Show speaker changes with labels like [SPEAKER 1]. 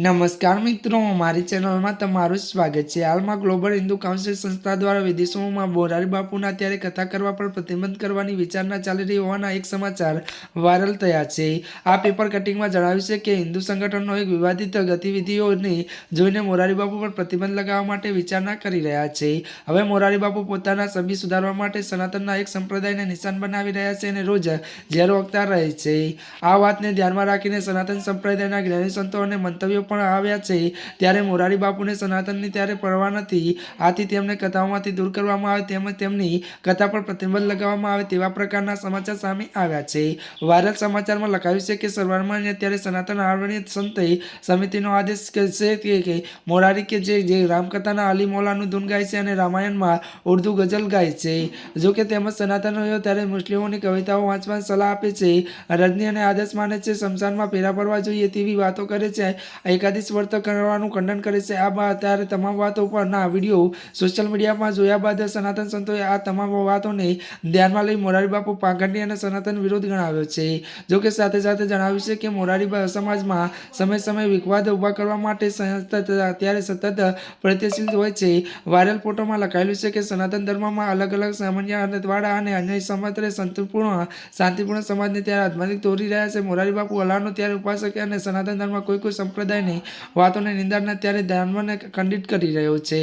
[SPEAKER 1] નમસ્કાર મિત્રો, મારી ચેનલમાં તમારું સ્વાગત છે। હાલમાં ગ્લોબલ હિન્દુ કાઉન્સિલ સંસ્થા દ્વારા વિદેશોમાં મોરારી બાપુના અત્યારે કથા કરવા પર પ્રતિબંધ કરવાની વિચારણા ચાલી રહી હોવાના એક સમાચાર વાયરલ થયા છે। આ પેપર કટિંગમાં જણાવ્યું છે કે હિન્દુ સંગઠનનો એક વિવાદિત ગતિવિધિઓને જોઈને મોરારી બાપુ પર પ્રતિબંધ લગાવવા માટે વિચારણા કરી રહ્યા છે। હવે મોરારી બાપુ પોતાના છબી સુધારવા માટે સનાતનના એક સંપ્રદાયને નિશાન બનાવી રહ્યા છે અને રોજ ઝેર ઓગતા રહે છે। આ વાતને ધ્યાનમાં રાખીને સનાતન સંપ્રદાયના જ્ઞાની સંતો અને મંતવ્યો પણ આવ્યા છે। ત્યારે મોરારી બાપુને સનાતનની ત્યારે પરવા નથી, આથી તેમને કથાઓમાંથી દૂર કરવામાં આવે તેમજ તેમની કથા પર પ્રતિબંધ લગાવવામાં આવે તેવા પ્રકારના સમાચાર સામે આવ્યા છે। વાયરલ સમાચારમાં લખાયું છે કે સર્વમાન્ય અત્યારે સનાતન આદરણીય સંત સમિતિનો આદેશ છે કે મોરારી કે જે રામકથાના અલી મૌલાનું ધૂન ગાય છે અને રામાયણમાં ઉર્દુ ગઝલ ગાય છે। જો કે તેમજ સનાતનીઓ ત્યારે મુસ્લિમોની કવિતાઓ વાંચવાની સલાહ આપે છે, રજની અને આદેશ માને છે, શમશાનમાં ફેરા પડવા જોઈએ તેવી વાતો કરે છે, એકાદીશ વર્ત કરવાનું ખંડન કરે છે। આ ત્યારે તમામ વાતો પરના વિડીયો સોશિયલ મીડિયામાં જોયા બાદ સનાતન સંતોએ આ તમામ વાતોને ધ્યાનમાં લઈ મોરારી બાપુ પાખંડી અને સનાતન વિરોધ ગણાવ્યો છે। જો કે સાથે સાથે જણાવ્યું છે કે મોરારી સમાજમાં સમય સમય વિવાદ ઉભા કરવા માટે ત્યારે સતત પ્રયત્નશીલ હોય છે। વાયરલ ફોટોમાં લખાયેલું છે કે સનાતન ધર્મમાં અલગ અલગ સામાન્ય વાળા અને અન્ય સમાજને શાંતિપૂર્ણ સમાજને ત્યારે આત્માધિક દોરી રહ્યા છે। મોરારી બાપુ અલ્લાહનો ત્યારે ઉપાસક અને સનાતન ધર્મ કોઈ સંપ્રદાયની વાતોને નિંદાને ત્યારે ધર્મને ખંડિત કરી રહ્યો છે।